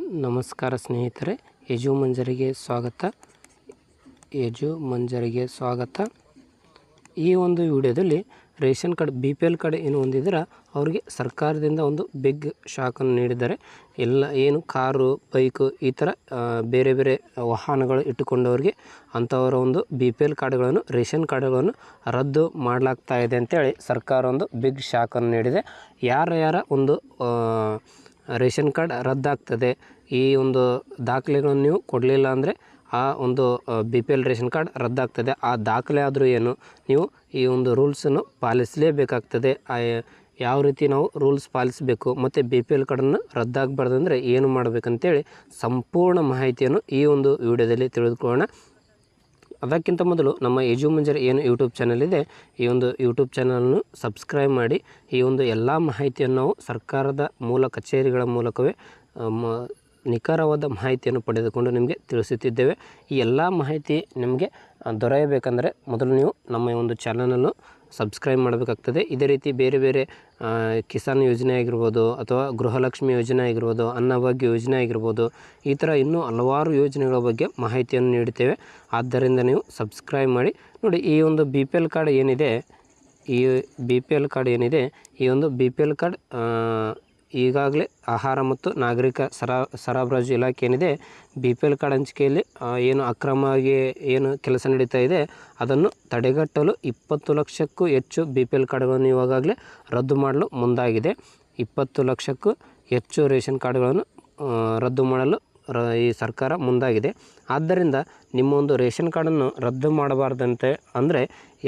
ನಮಸ್ಕಾರ ಸ್ನೇಹಿತರೆ, ಯಜು ಮಂಜರಿಗೆ ಸ್ವಾಗತ. ಈ ಒಂದು ವಿಡಿಯೋದಲ್ಲಿ ರೇಷನ್ ಕಾರ್ಡ್ BPL ಕಾರ್ಡ್ ಏನು ಹೊಂದಿದ್ರೆ ಅವರಿಗೆ ಸರ್ಕಾರದಿಂದ ಒಂದು ಬಿಗ್ ಶಾಕನ್ನು ನೀಡಿದ್ದಾರೆ. ಏನು ಕಾರು, ಬೈಕು ಈ ಥರ ಬೇರೆ ಬೇರೆ ವಾಹನಗಳು ಇಟ್ಟುಕೊಂಡವರಿಗೆ ಅಂಥವರ ಒಂದು BPL ಕಾರ್ಡ್ಗಳನ್ನು, ರೇಷನ್ ಕಾರ್ಡ್ಗಳನ್ನು ರದ್ದು ಮಾಡಲಾಗ್ತಾ ಇದೆ ಅಂತೇಳಿ ಸರ್ಕಾರ ಒಂದು ಬಿಗ್ ಶಾಕನ್ನು ನೀಡಿದೆ. ಯಾರ ಒಂದು ರೇಷನ್ ಕಾರ್ಡ್ ರದ್ದಾಗ್ತದೆ, ಈ ಒಂದು ದಾಖಲೆಗಳನ್ನು ನೀವು ಕೊಡಲಿಲ್ಲ ಅಂದರೆ ಆ ಒಂದು BPL ರೇಷನ್ ಕಾರ್ಡ್ ರದ್ದಾಗ್ತದೆ. ಆ ದಾಖಲೆ ಆದರೂ ಏನು, ನೀವು ಈ ಒಂದು ರೂಲ್ಸನ್ನು ಪಾಲಿಸಲೇಬೇಕಾಗ್ತದೆ. ಯಾವ ರೀತಿ ನಾವು ರೂಲ್ಸ್ ಪಾಲಿಸಬೇಕು ಮತ್ತು BPL ಕಾರ್ಡನ್ನು ರದ್ದಾಗಬಾರ್ದಂದ್ರೆ ಏನು ಮಾಡಬೇಕಂತೇಳಿ ಸಂಪೂರ್ಣ ಮಾಹಿತಿಯನ್ನು ಈ ಒಂದು ವಿಡಿಯೋದಲ್ಲಿ ತಿಳಿದುಕೊಳ್ಳೋಣ. ಅದಕ್ಕಿಂತ ಮೊದಲು ನಮ್ಮ ಯಜು ಮಂಜರ್ ಏನು ಯೂಟ್ಯೂಬ್ ಚಾನಲ್ ಇದೆ, ಈ ಒಂದು ಯೂಟ್ಯೂಬ್ ಚಾನಲನ್ನು ಸಬ್ಸ್ಕ್ರೈಬ್ ಮಾಡಿ. ಈ ಒಂದು ಎಲ್ಲ ಮಾಹಿತಿಯನ್ನು ನಾವು ಸರ್ಕಾರದ ಮೂಲ ಕಚೇರಿಗಳ ಮೂಲಕವೇ ನಿಖರವಾದ ಮಾಹಿತಿಯನ್ನು ಪಡೆದುಕೊಂಡು ನಿಮಗೆ ತಿಳಿಸುತ್ತಿದ್ದೇವೆ. ಈ ಎಲ್ಲ ಮಾಹಿತಿ ನಿಮಗೆ ದೊರೆಯಬೇಕಂದ್ರೆ ಮೊದಲು ನೀವು ನಮ್ಮ ಒಂದು ಚಾನಲನ್ನು ಸಬ್ಸ್ಕ್ರೈಬ್ ಮಾಡಬೇಕಾಗ್ತದೆ. ಇದೇ ರೀತಿ ಬೇರೆ ಬೇರೆ ಕಿಸಾನ್ ಯೋಜನೆ ಆಗಿರ್ಬೋದು, ಅಥವಾ ಗೃಹಲಕ್ಷ್ಮಿ ಯೋಜನೆ ಆಗಿರ್ಬೋದು, ಅನ್ನಭಾಗ್ಯ ಯೋಜನೆ ಆಗಿರ್ಬೋದು, ಈ ಥರ ಇನ್ನೂ ಹಲವಾರು ಯೋಜನೆಗಳ ಬಗ್ಗೆ ಮಾಹಿತಿಯನ್ನು ನೀಡುತ್ತೇವೆ. ಆದ್ದರಿಂದ ನೀವು ಸಬ್ಸ್ಕ್ರೈಬ್ ಮಾಡಿ. ನೋಡಿ, ಈ ಒಂದು BPL ಕಾರ್ಡ್ ಏನಿದೆ, ಈ ಒಂದು BPL ಕಾರ್ಡ್ ಈಗಾಗಲೇ ಆಹಾರ ಮತ್ತು ನಾಗರಿಕ ಸರಬರಾಜು ಇಲಾಖೆ ಏನಿದೆ, BPL ಕಾರ್ಡ್ ಹಂಚಿಕೆಯಲ್ಲಿ ಏನು ಅಕ್ರಮವಾಗಿ ಏನು ಕೆಲಸ ನಡೀತಾ ಇದೆ ಅದನ್ನು ತಡೆಗಟ್ಟಲು 20 ಲಕ್ಷಕ್ಕೂ ಹೆಚ್ಚು BPL ಕಾರ್ಡ್ಗಳನ್ನು ಇವಾಗಲೇ ರದ್ದು ಮಾಡಲು ಮುಂದಾಗಿದೆ. 20 ಲಕ್ಷಕ್ಕೂ ಹೆಚ್ಚು ರೇಷನ್ ಕಾರ್ಡ್ಗಳನ್ನು ರದ್ದು ಮಾಡಲು ಈ ಸರ್ಕಾರ ಮುಂದಾಗಿದೆ. ಆದ್ದರಿಂದ ನಿಮ್ಮ ಒಂದು ರೇಷನ್ ಕಾರ್ಡನ್ನು ರದ್ದು ಮಾಡಬಾರ್ದಂತೆ ಅಂದರೆ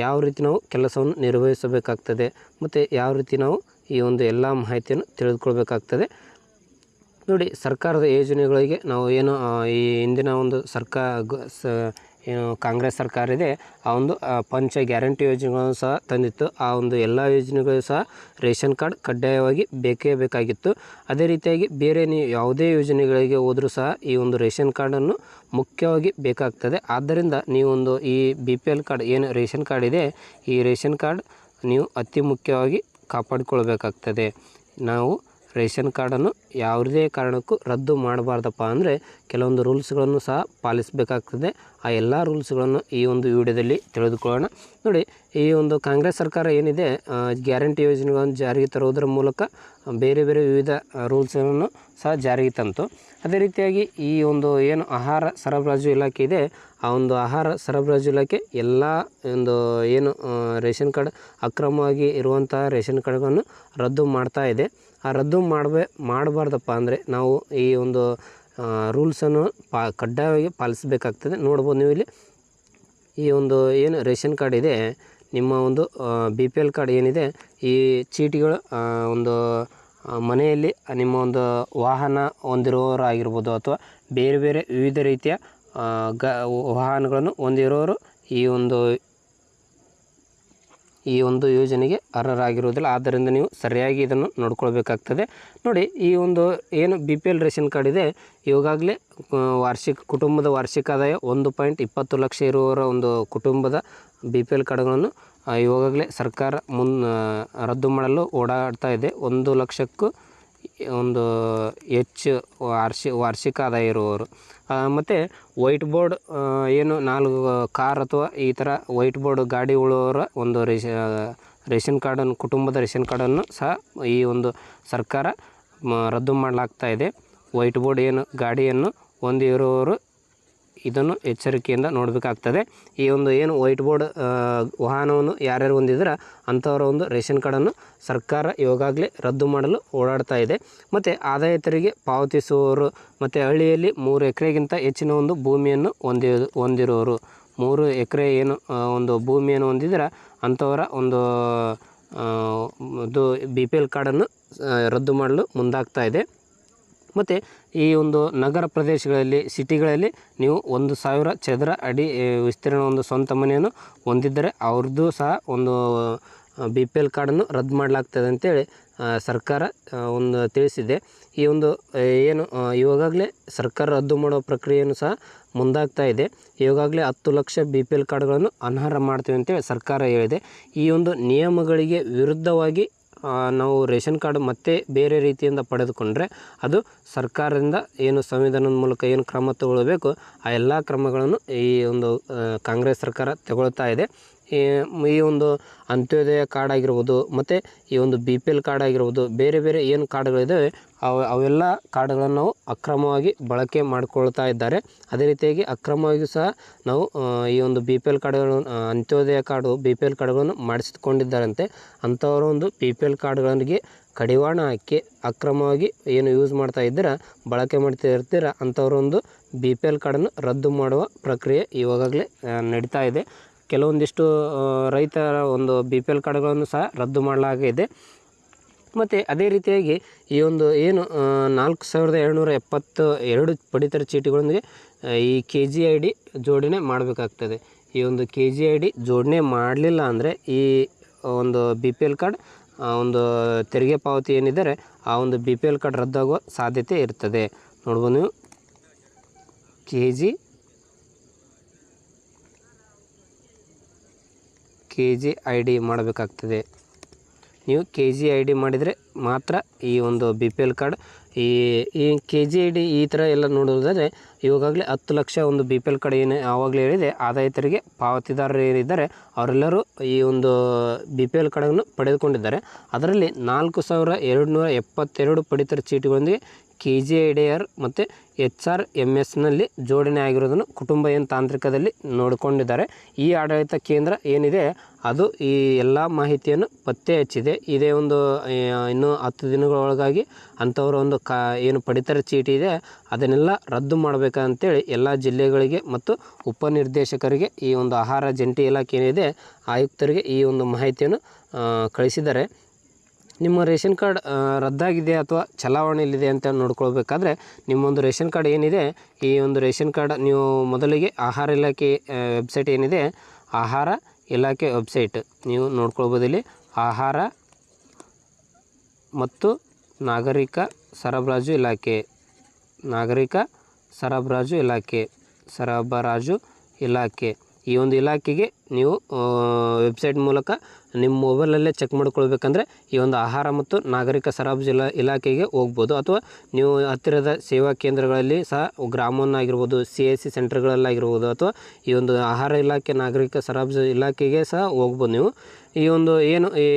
ಯಾವ ರೀತಿ ನಾವು ಕೆಲಸವನ್ನು ನಿರ್ವಹಿಸಬೇಕಾಗ್ತದೆ ಮತ್ತು ಯಾವ ರೀತಿ ನಾವು ಈ ಒಂದು ಎಲ್ಲ ಮಾಹಿತಿಯನ್ನು ತಿಳಿದುಕೊಳ್ಬೇಕಾಗ್ತದೆ. ನೋಡಿ, ಸರ್ಕಾರದ ಯೋಜನೆಗಳಿಗೆ ನಾವು ಏನು ಈ ಹಿಂದಿನ ಒಂದು ಏನು ಕಾಂಗ್ರೆಸ್ ಸರ್ಕಾರ ಇದೆ, ಆ ಒಂದು ಪಂಚ ಗ್ಯಾರಂಟಿ ಯೋಜನೆಗಳನ್ನು ಸಹ ತಂದಿತ್ತು. ಆ ಒಂದು ಎಲ್ಲ ಯೋಜನೆಗಳು ಸಹ ರೇಷನ್ ಕಾರ್ಡ್ ಕಡ್ಡಾಯವಾಗಿ ಬೇಕೇ ಬೇಕಾಗಿತ್ತು. ಅದೇ ರೀತಿಯಾಗಿ ಬೇರೆ ನೀವು ಯಾವುದೇ ಯೋಜನೆಗಳಿಗೆ ಹೋದರೂ ಸಹ ಈ ಒಂದು ರೇಷನ್ ಕಾರ್ಡನ್ನು ಮುಖ್ಯವಾಗಿ ಬೇಕಾಗ್ತದೆ. ಆದ್ದರಿಂದ ನೀವೊಂದು ಈ BPL ಕಾರ್ಡ್ ಏನು ರೇಷನ್ ಕಾರ್ಡ್ ಇದೆ, ಈ ರೇಷನ್ ಕಾರ್ಡ್ ನೀವು ಅತಿ ಮುಖ್ಯವಾಗಿ ಕಾಪಾಡಿಕೊಳ್ಬೇಕಾಗ್ತದೆ. ನಾವು ರೇಷನ್ ಕಾರ್ಡನ್ನು ಯಾವುದೇ ಕಾರಣಕ್ಕೂ ರದ್ದು ಮಾಡಬಾರ್ದಪ್ಪ ಅಂದರೆ ಕೆಲವೊಂದು ರೂಲ್ಸ್ಗಳನ್ನು ಸಹ ಪಾಲಿಸಬೇಕಾಗ್ತದೆ. ಆ ಎಲ್ಲ ರೂಲ್ಸ್ಗಳನ್ನು ಈ ಒಂದು ವಿಡಿಯೋದಲ್ಲಿ ತಿಳಿದುಕೊಳ್ಳೋಣ. ನೋಡಿ, ಈ ಒಂದು ಕಾಂಗ್ರೆಸ್ ಸರ್ಕಾರ ಏನಿದೆ, ಗ್ಯಾರಂಟಿ ಯೋಜನೆಗಳನ್ನು ಜಾರಿಗೆ ತರುವುದರ ಮೂಲಕ ಬೇರೆ ಬೇರೆ ವಿವಿಧ ರೂಲ್ಸನ್ನು ಸಹ ಜಾರಿಗೆ ತಂತು. ಅದೇ ರೀತಿಯಾಗಿ ಈ ಒಂದು ಏನು ಆಹಾರ ಸರಬರಾಜು ಇಲಾಖೆ ಇದೆ, ಆ ಒಂದು ಆಹಾರ ಸರಬರಾಜು ಇಲಾಖೆ ಎಲ್ಲ ಒಂದು ಏನು ರೇಷನ್ ಕಾರ್ಡ್ ಅಕ್ರಮವಾಗಿ ಇರುವಂತಹ ರೇಷನ್ ಕಾರ್ಡ್ಗಳನ್ನು ರದ್ದು ಮಾಡ್ತಾ ಇದೆ. ಆ ರದ್ದು ಮಾಡಬಾರ್ದಪ್ಪ ಅಂದರೆ ನಾವು ಈ ಒಂದು ರೂಲ್ಸನ್ನು ಕಡ್ಡಾಯವಾಗಿ ಪಾಲಿಸಬೇಕಾಗ್ತದೆ. ನೋಡ್ಬೋದು ನೀವು ಇಲ್ಲಿ ಈ ಒಂದು ಏನು ರೇಷನ್ ಕಾರ್ಡ್ ಇದೆ, ನಿಮ್ಮ ಒಂದು BPL ಕಾರ್ಡ್ ಏನಿದೆ, ಈ ಚೀಟಿಗಳು ಒಂದು ಮನೆಯಲ್ಲಿ ನಿಮ್ಮ ಒಂದು ವಾಹನ ಹೊಂದಿರೋರಾಗಿರ್ಬೋದು ಅಥವಾ ಬೇರೆ ಬೇರೆ ವಿವಿಧ ರೀತಿಯ ವಾಹನಗಳನ್ನು ಹೊಂದಿರೋರು ಈ ಒಂದು ಯೋಜನೆಗೆ ಅರ್ಹರಾಗಿರುವುದಿಲ್ಲ. ಆದ್ದರಿಂದ ನೀವು ಸರಿಯಾಗಿ ಇದನ್ನು ನೋಡ್ಕೊಳ್ಬೇಕಾಗ್ತದೆ. ನೋಡಿ, ಈ ಒಂದು ಏನು BPL ರೇಷನ್ ಕಾರ್ಡ್ ಇದೆ, ಈಗಾಗಲೇ ಕುಟುಂಬದ ವಾರ್ಷಿಕ ಆದಾಯ 1.20 ಲಕ್ಷ ಇರುವವರ ಒಂದು ಕುಟುಂಬದ BPL ಕಾರ್ಡ್ಗಳನ್ನು ಇವಾಗಲೇ ಸರ್ಕಾರ ರದ್ದು ಮಾಡಲು ಓಡಾಡ್ತಾ ಇದೆ. 1 ಲಕ್ಷಕ್ಕೂ ಒಂದು ಹೆಚ್ಚು ವಾರ್ಷಿಕ ಆದಾಯ ಇರುವವರು ಮತ್ತು ವೈಟ್ ಬೋರ್ಡ್ ಏನು 4 ಕಾರ್ ಅಥವಾ ಈ ಥರ ವೈಟ್ ಬೋರ್ಡ್ ಗಾಡಿ ಉಳುವವರ ಒಂದು ರೇಷನ್ ಕಾರ್ಡನ್ನು, ಕುಟುಂಬದ ರೇಷನ್ ಕಾರ್ಡನ್ನು ಸಹ ಈ ಒಂದು ಸರ್ಕಾರ ರದ್ದು ಮಾಡಲಾಗ್ತಾ ಇದೆ. ವೈಟ್ ಬೋರ್ಡ್ ಏನು ಗಾಡಿಯನ್ನು ಹೊಂದಿರುವವರು ಇದನ್ನು ಎಚ್ಚರಿಕೆಯಿಂದ ನೋಡಬೇಕಾಗ್ತದೆ. ಈ ಒಂದು ಏನು ವೈಟ್ ಬೋರ್ಡ್ ವಾಹನವನ್ನು ಯಾರ್ಯಾರು ಹೊಂದಿದ್ರೆ ಅಂಥವರ ಒಂದು ರೇಷನ್ ಕಾರ್ಡನ್ನು ಸರ್ಕಾರ ಇವಾಗಲೇ ರದ್ದು ಮಾಡಲು ಓಡಾಡ್ತಾ ಇದೆ. ಮತ್ತು ಆದಾಯ ತೆರಿಗೆ ಪಾವತಿಸುವವರು ಮತ್ತು ಹಳ್ಳಿಯಲ್ಲಿ 3 ಎಕರೆಗಿಂತ ಹೆಚ್ಚಿನ ಒಂದು ಭೂಮಿಯನ್ನು ಹೊಂದಿರೋರು, 3 ಎಕರೆ ಏನು ಒಂದು ಭೂಮಿಯನ್ನು ಹೊಂದಿದ್ರೆ ಅಂಥವರ ಒಂದು BPL ಕಾರ್ಡನ್ನು ರದ್ದು ಮಾಡಲು ಮುಂದಾಗ್ತಾ ಇದೆ. ಮತ್ತು ಈ ಒಂದು ನಗರ ಪ್ರದೇಶಗಳಲ್ಲಿ, ಸಿಟಿಗಳಲ್ಲಿ ನೀವು 1000 ಚದರ ಅಡಿ ವಿಸ್ತೀರ್ಣ ಒಂದು ಸ್ವಂತ ಮನೆಯನ್ನು ಹೊಂದಿದ್ದರೆ ಅವ್ರದ್ದು ಸಹ ಒಂದು BPL ಕಾರ್ಡನ್ನು ರದ್ದು ಮಾಡಲಾಗ್ತದೆ ಅಂತೇಳಿ ಸರ್ಕಾರ ಒಂದು ತಿಳಿಸಿದೆ. ಈ ಒಂದು ಏನು ಇವಾಗಲೇ ಸರ್ಕಾರ ರದ್ದು ಮಾಡೋ ಪ್ರಕ್ರಿಯೆಯನ್ನು ಸಹ ಮುಂದಾಗ್ತಾ ಇದೆ. ಈಗಾಗಲೇ 10 ಲಕ್ಷ BPL ಕಾರ್ಡ್ಗಳನ್ನು ಅನರ್ಹ ಮಾಡ್ತೀವಿ ಅಂತೇಳಿ ಸರ್ಕಾರ ಹೇಳಿದೆ. ಈ ಒಂದು ನಿಯಮಗಳಿಗೆ ವಿರುದ್ಧವಾಗಿ ನಾವು ರೇಷನ್ ಕಾರ್ಡ್ ಮತ್ತೆ ಬೇರೆ ರೀತಿಯಿಂದ ಪಡೆದುಕೊಂಡ್ರೆ ಅದು ಸರ್ಕಾರದಿಂದ ಏನು ಸಂವಿಧಾನದ ಮೂಲಕ ಏನು ಕ್ರಮ ತಗೊಳ್ಬೇಕು ಆ ಎಲ್ಲ ಕ್ರಮಗಳನ್ನು ಈ ಒಂದು ಕಾಂಗ್ರೆಸ್ ಸರ್ಕಾರ ತಗೊಳ್ತಾ ಇದೆ. ಈ ಒಂದು ಅಂತ್ಯೋದಯ ಕಾರ್ಡ್ ಆಗಿರ್ಬೋದು ಮತ್ತು ಈ ಒಂದು BPL ಕಾರ್ಡ್ ಆಗಿರ್ಬೋದು, ಬೇರೆ ಬೇರೆ ಏನು ಕಾರ್ಡ್ಗಳಿದ್ದಾವೆ ಅವೆಲ್ಲ ಕಾರ್ಡ್ಗಳನ್ನು ನಾವು ಅಕ್ರಮವಾಗಿ ಬಳಕೆ ಮಾಡಿಕೊಳ್ತಾ ಇದ್ದಾರೆ. ಅದೇ ರೀತಿಯಾಗಿ ಅಕ್ರಮವಾಗಿ ಸಹ ನಾವು ಈ ಒಂದು BPL ಕಾರ್ಡ್ಗಳನ್ನು ಅಂತ್ಯೋದಯ ಕಾರ್ಡು BPL ಕಾರ್ಡ್ಗಳನ್ನು ಮಾಡಿಸಿಕೊಂಡಿದ್ದಾರಂತೆ. ಅಂಥವರ ಒಂದು BPL ಕಾರ್ಡ್ಗಳಿಗೆ ಕಡಿವಾಣ ಹಾಕಿ ಅಕ್ರಮವಾಗಿ ಏನು ಯೂಸ್ ಮಾಡ್ತಾ ಇದ್ದೀರಾ, ಬಳಕೆ ಮಾಡ್ತಾ ಇರ್ತೀರ ಅಂಥವರೊಂದು BPL ಕಾರ್ಡನ್ನು ರದ್ದು ಮಾಡುವ ಪ್ರಕ್ರಿಯೆ ಇವಾಗಲೇ ನಡೀತಾ ಇದೆ. ಕೆಲವೊಂದಿಷ್ಟು ರೈತರ ಒಂದು BPL ಕಾರ್ಡ್ಗಳನ್ನು ಸಹ ರದ್ದು ಮಾಡಲಾಗಿದೆ. ಮತ್ತು ಅದೇ ರೀತಿಯಾಗಿ ಈ ಒಂದು ಏನು 4772 ಪಡಿತರ ಚೀಟಿಗಳೊಂದಿಗೆ ಈ KGID ಜೋಡಣೆ ಮಾಡಬೇಕಾಗ್ತದೆ. ಈ ಒಂದು KGID ಜೋಡಣೆ ಮಾಡಲಿಲ್ಲ ಅಂದರೆ ಈ ಒಂದು BPL ಕಾರ್ಡ್ ಒಂದು ತೆರಿಗೆ ಪಾವತಿ ಏನಿದ್ದಾರೆ ಆ ಒಂದು BPL ಕಾರ್ಡ್ ರದ್ದಾಗುವ ಸಾಧ್ಯತೆ ಇರ್ತದೆ. ನೋಡ್ಬೋದು ನೀವು KGID ಮಾಡಬೇಕಾಗ್ತದೆ. ನೀವು KGID ಮಾಡಿದರೆ ಮಾತ್ರ ಈ ಒಂದು BPL ಕಾರ್ಡ್ ಈ KGID ಈ ಥರ ಎಲ್ಲ ನೋಡೋದಾದರೆ ಇವಾಗಲೇ 10 ಲಕ್ಷ ಒಂದು BPL ಕಾರ್ಡ್ ಏನು ಆವಾಗಲೇ ಹೇಳಿದೆ ಆದಾಯ ತೆರಿಗೆ ಪಾವತಿದಾರರು ಏನಿದ್ದಾರೆ ಅವರೆಲ್ಲರೂ ಈ ಒಂದು BPL ಕಾರ್ಡನ್ನು ಪಡೆದುಕೊಂಡಿದ್ದಾರೆ. ಅದರಲ್ಲಿ 4272 ಪಡಿತರ ಚೀಟಿಗಳೊಂದಿಗೆ KGIDR ಮತ್ತು HRMSನಲ್ಲಿ ಜೋಡಣೆ ಆಗಿರೋದನ್ನು ಕುಟುಂಬ ಏನು ತಾಂತ್ರಿಕದಲ್ಲಿ ನೋಡಿಕೊಂಡಿದ್ದಾರೆ. ಈ ಆಡಳಿತ ಕೇಂದ್ರ ಏನಿದೆ ಅದು ಈ ಎಲ್ಲ ಮಾಹಿತಿಯನ್ನು ಪತ್ತೆ ಹಚ್ಚಿದೆ. ಇದೇ ಒಂದು ಇನ್ನೂ 10 ದಿನಗಳೊಳಗಾಗಿ ಅಂಥವರ ಒಂದು ಏನು ಪಡಿತರ ಚೀಟಿ ಇದೆ ಅದನ್ನೆಲ್ಲ ರದ್ದು ಮಾಡಬೇಕಂತೇಳಿ ಎಲ್ಲ ಜಿಲ್ಲೆಗಳಿಗೆ ಮತ್ತು ಉಪನಿರ್ದೇಶಕರಿಗೆ ಈ ಒಂದು ಆಹಾರ ಜಂಟಿ ಇಲಾಖೆ ಏನಿದೆ ಆಯುಕ್ತರಿಗೆ ಈ ಒಂದು ಮಾಹಿತಿಯನ್ನು ಕಳಿಸಿದ್ದಾರೆ. ನಿಮ್ಮ ರೇಷನ್ ಕಾರ್ಡ್ ರದ್ದಾಗಿದೆ ಅಥವಾ ಚಲಾವಣೆಯಲ್ಲಿದೆ ಅಂತ ನೋಡ್ಕೊಳ್ಬೇಕಾದ್ರೆ ನಿಮ್ಮೊಂದು ರೇಷನ್ ಕಾರ್ಡ್ ಏನಿದೆ ಈ ಒಂದು ರೇಷನ್ ಕಾರ್ಡ್ ನೀವು ಮೊದಲಿಗೆ ಆಹಾರ ಇಲಾಖೆ ವೆಬ್ಸೈಟ್ ಏನಿದೆ ಆಹಾರ ಇಲಾಖೆ ವೆಬ್ಸೈಟ್ ನೀವು ನೋಡ್ಕೊಳ್ಬೋದು. ಇಲ್ಲಿ ಆಹಾರ ಮತ್ತು ನಾಗರಿಕ ಸರಬರಾಜು ಇಲಾಖೆ ಈ ಒಂದು ಇಲಾಖೆಗೆ ನೀವು ವೆಬ್ಸೈಟ್ ಮೂಲಕ ನಿಮ್ಮ ಮೊಬೈಲಲ್ಲೇ ಚೆಕ್ ಮಾಡ್ಕೊಳ್ಬೇಕಂದ್ರೆ ಈ ಒಂದು ಆಹಾರ ಮತ್ತು ನಾಗರಿಕ ಸರಬರಾಜು ಇಲಾಖೆಗೆ ಹೋಗ್ಬೋದು. ಅಥವಾ ನೀವು ಹತ್ತಿರದ ಸೇವಾ ಕೇಂದ್ರಗಳಲ್ಲಿ ಸಹ ಗ್ರಾಮವನ್ನಾಗಿರ್ಬೋದು CIC ಸೆಂಟರ್ಗಳಲ್ಲಾಗಿರ್ಬೋದು ಅಥವಾ ಈ ಒಂದು ಆಹಾರ ಇಲಾಖೆ ನಾಗರಿಕ ಸರಬರಾಜು ಇಲಾಖೆಗೆ ಸಹ ಹೋಗ್ಬೋದು. ನೀವು ಈ ಒಂದು ಏನು ಈ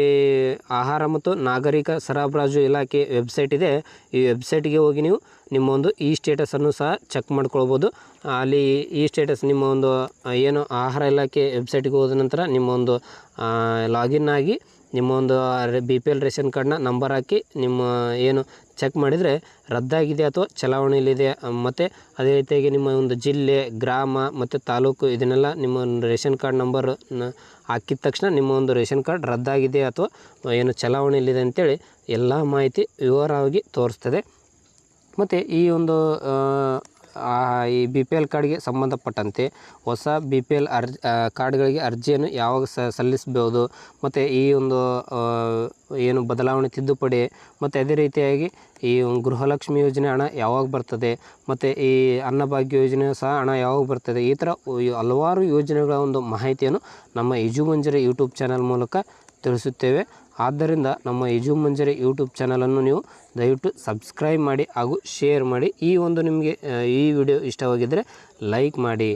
ಆಹಾರ ಮತ್ತು ನಾಗರಿಕ ಸರಬರಾಜು ಇಲಾಖೆ ವೆಬ್ಸೈಟ್ ಇದೆ ಈ ವೆಬ್ಸೈಟ್ಗೆ ಹೋಗಿ ನೀವು ನಿಮ್ಮ ಒಂದು ಈ ಸ್ಟೇಟಸನ್ನು ಸಹ ಚೆಕ್ ಮಾಡ್ಕೊಳ್ಬೋದು. ಅಲ್ಲಿ ಈ ಸ್ಟೇಟಸ್ ನಿಮ್ಮ ಒಂದು ಏನು ಆಹಾರ ಇಲಾಖೆ ವೆಬ್ಸೈಟ್ಗೆ ಹೋದ ನಂತರ ನಿಮ್ಮ ಒಂದು ಲಾಗಿನ್ ಆಗಿ ನಿಮ್ಮ ಒಂದು BPL ರೇಷನ್ ಕಾರ್ಡ್ನ ನಂಬರ್ ಹಾಕಿ ನಿಮ್ಮ ಏನು ಚೆಕ್ ಮಾಡಿದರೆ ರದ್ದಾಗಿದೆ ಅಥವಾ ಚಲಾವಣೆಯಲ್ಲಿದೆ ಮತ್ತು ಅದೇ ರೀತಿಯಾಗಿ ನಿಮ್ಮ ಒಂದು ಜಿಲ್ಲೆ ಗ್ರಾಮ ಮತ್ತು ತಾಲೂಕು ಇದನ್ನೆಲ್ಲ ನಿಮ್ಮ ಒಂದು ರೇಷನ್ ಕಾರ್ಡ್ ನಂಬರ್ ಹಾಕಿದ ತಕ್ಷಣ ನಿಮ್ಮ ಒಂದು ರೇಷನ್ ಕಾರ್ಡ್ ರದ್ದಾಗಿದೆ ಅಥವಾ ಏನು ಚಲಾವಣೆಯಲ್ಲಿದೆ ಅಂತೇಳಿ ಎಲ್ಲ ಮಾಹಿತಿ ವಿವರವಾಗಿ ತೋರಿಸ್ತದೆ. ಮತ್ತು ಈ ಒಂದು ಈ BPL ಕಾರ್ಡ್ಗೆ ಸಂಬಂಧಪಟ್ಟಂತೆ ಹೊಸ BPL ಕಾರ್ಡ್ಗಳಿಗೆ ಅರ್ಜಿಯನ್ನು ಯಾವಾಗ ಸಲ್ಲಿಸಬಹುದು ಮತ್ತು ಈ ಒಂದು ಏನು ಬದಲಾವಣೆ ತಿದ್ದುಪಡಿ ಮತ್ತು ಅದೇ ರೀತಿಯಾಗಿ ಈ ಗೃಹಲಕ್ಷ್ಮಿ ಯೋಜನೆ ಹಣ ಯಾವಾಗ ಬರ್ತದೆ ಮತ್ತು ಈ ಅನ್ನಭಾಗ್ಯ ಯೋಜನೆ ಸಹ ಹಣ ಯಾವಾಗ ಬರ್ತದೆ ಈ ಥರ ಹಲವಾರು ಯೋಜನೆಗಳ ಒಂದು ಮಾಹಿತಿಯನ್ನು ನಮ್ಮ ಯಜುಮಂಜರಿ ಯೂಟ್ಯೂಬ್ ಚಾನಲ್ ಮೂಲಕ ತಿಳಿಸುತ್ತೇವೆ. ಆದ್ದರಿಂದ ನಮ್ಮ ಯಜುಮಂಜರಿ ಯೂಟ್ಯೂಬ್ ಚಾನಲನ್ನು ನೀವು ದಯವಿಟ್ಟು ಸಬ್ಸ್ಕ್ರೈಬ್ ಮಾಡಿ ಹಾಗೂ ಶೇರ್ ಮಾಡಿ. ಈ ಒಂದು ನಿಮಗೆ ಈ ವಿಡಿಯೋ ಇಷ್ಟವಾಗಿದ್ದರೆ ಲೈಕ್ ಮಾಡಿ.